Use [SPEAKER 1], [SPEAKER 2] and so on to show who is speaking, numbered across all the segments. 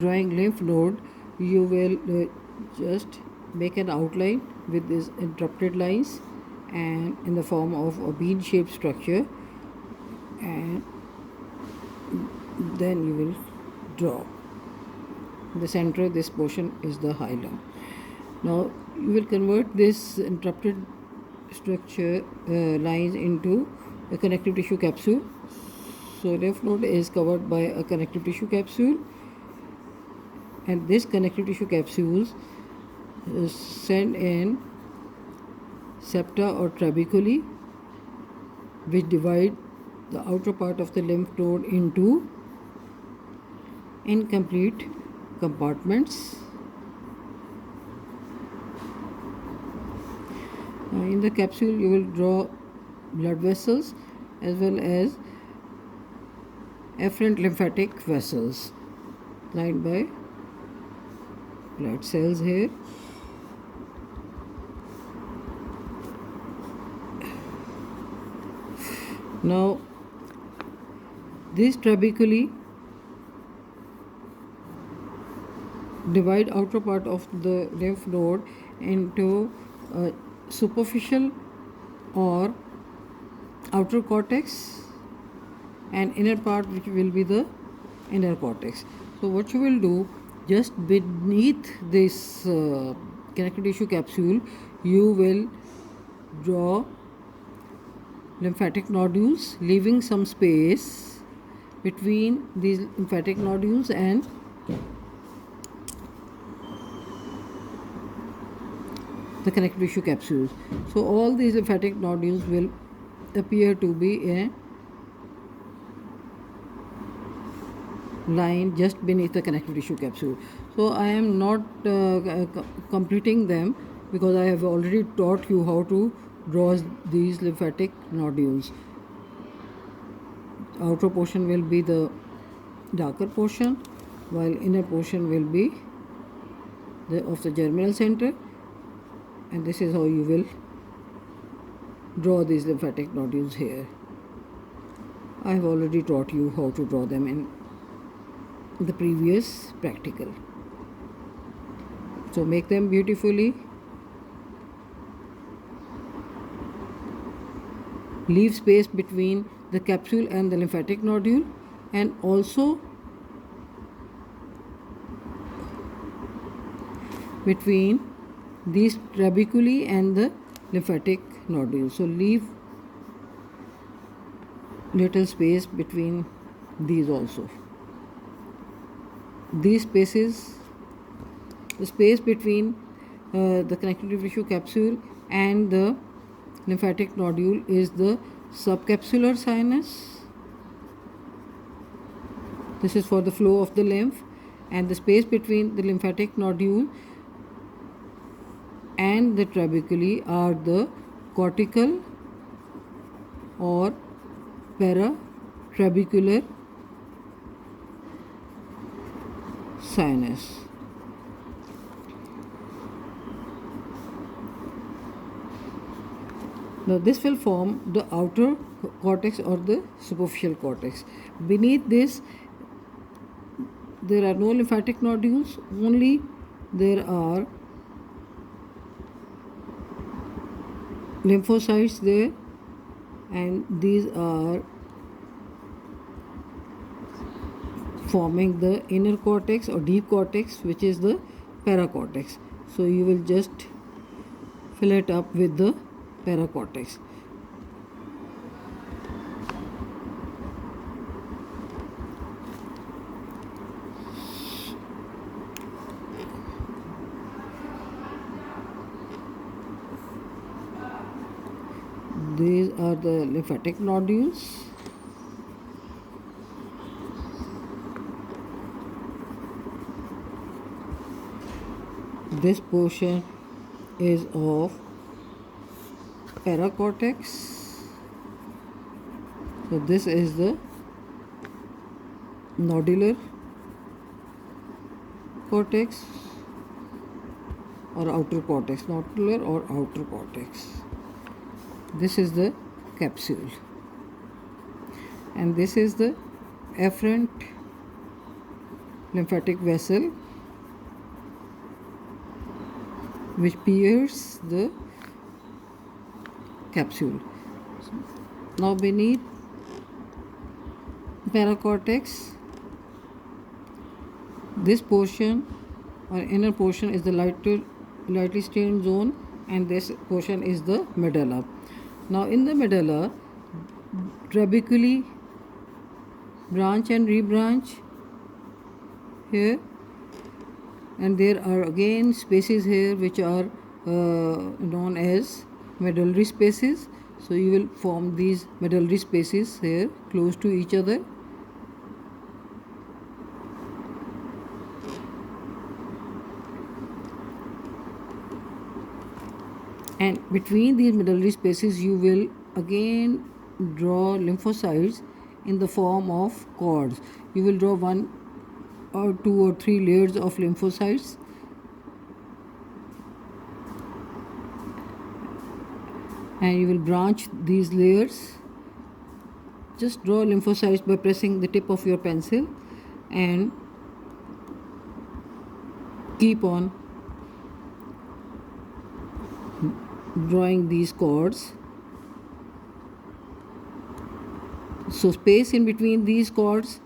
[SPEAKER 1] Drawing lymph node, you will just make an outline with these interrupted lines and in the form of a bean shaped structure, and then you will draw. In the center, this portion is the hilum. Now you will convert this interrupted structure lines into a connective tissue capsule. So lymph node is covered by a connective tissue capsule, and this connective tissue capsules send in septa or trabeculae, which divide the outer part of the lymph node into incomplete compartments. Now in the capsule you will draw blood vessels as well as efferent lymphatic vessels lined by blood cells here. Now these trabeculae divide outer part of the lymph node into superficial or outer cortex and inner part, which will be the inner cortex. So what you will do, just beneath this connective tissue capsule, you will draw lymphatic nodules, leaving some space between these lymphatic nodules and the connective tissue capsules. So all these lymphatic nodules will appear to be a line just beneath the connective tissue capsule. So I am not completing them because I have already taught you how to draw these lymphatic nodules. Outer portion will be the darker portion, while inner portion will be of the germinal center, and this is how you will draw these lymphatic nodules here. I have already taught you how to draw them in the previous practical. So make them beautifully. Leave space between the capsule and the lymphatic nodule, and also between these trabeculae and the lymphatic nodule. So leave little space between these also. These spaces, the space between the connective tissue capsule and the lymphatic nodule is the subcapsular sinus. This is for the flow of the lymph, and the space between the lymphatic nodule and the trabeculae are the cortical or paratrabecular sinus. Now this will form the outer cortex or the superficial cortex. Beneath this there are no lymphatic nodules, only there are lymphocytes there, and these are forming the inner cortex or deep cortex, which is the paracortex. So you will just fill it up with the paracortex. These are the lymphatic nodules. This portion is of paracortex. So this is the nodular cortex or outer cortex, nodular or outer cortex. This is the capsule, and this is the efferent lymphatic vessel which pierces the capsule. Now beneath paracortex, this portion or inner portion is the lightly stained zone, and this portion is the medulla. Now in the medulla, trabeculae branch and rebranch here, and there are again spaces here which are known as medullary spaces. So you will form these medullary spaces here close to each other. And between these medullary spaces you will again draw lymphocytes in the form of cords. You will draw 1 or 2 or 3 layers of lymphocytes, and you will branch these layers. Just draw lymphocytes by pressing the tip of your pencil and keep on drawing these cords. So space in between these cords,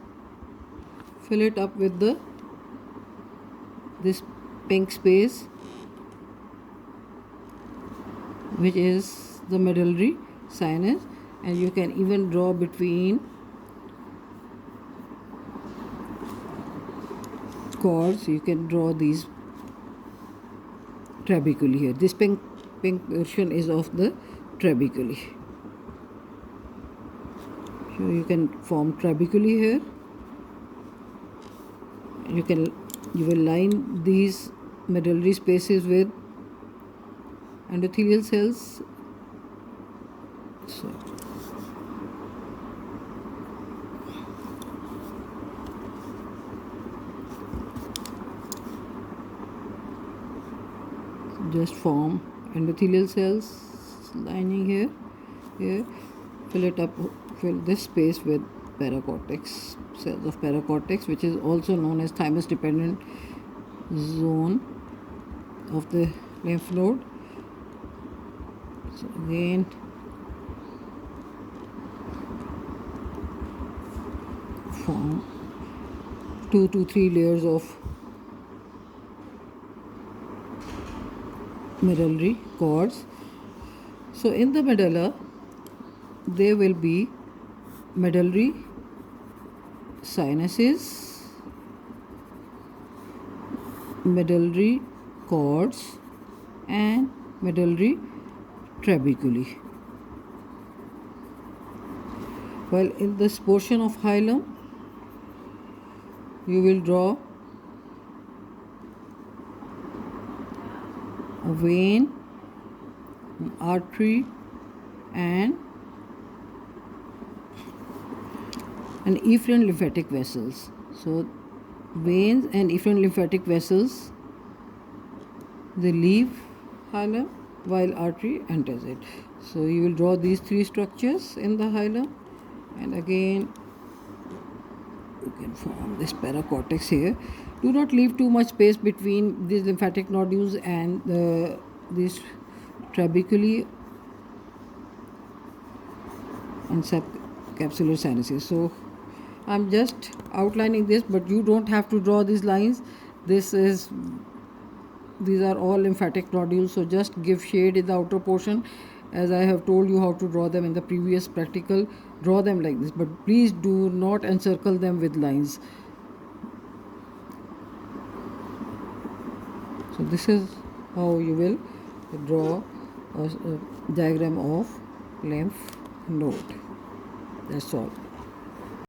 [SPEAKER 1] fill it up with this pink space which is the medullary sinus, and you can even draw between cords. You can draw these trabeculae here. This pink portion is of the trabeculae. So you can form trabeculae here. You will line these medullary spaces with endothelial cells. So just form endothelial cells lining here. Fill it up, fill this space with paracortex, cells of paracortex, which is also known as thymus dependent zone of the lymph node. So again form 2 to 3 layers of medullary cords. So in the medulla there will be medullary sinuses, medullary cords, and medullary trabeculae. While in this portion of hilum, you will draw a vein, an artery, and an efferent lymphatic vessels. So veins and efferent lymphatic vessels, they leave hilum while artery enters it. So you will draw these 3 structures in the hilum, and again you can form this paracortex here. Do not leave too much space between these lymphatic nodules and these trabeculae and subcapsular sinuses. So I'm just outlining this, but you don't have to draw these lines. These are all lymphatic nodules, so just give shade in the outer portion, as I have told you how to draw them in the previous practical. Draw them like this, but please do not encircle them with lines. So this is how you will draw a diagram of lymph node. That's all.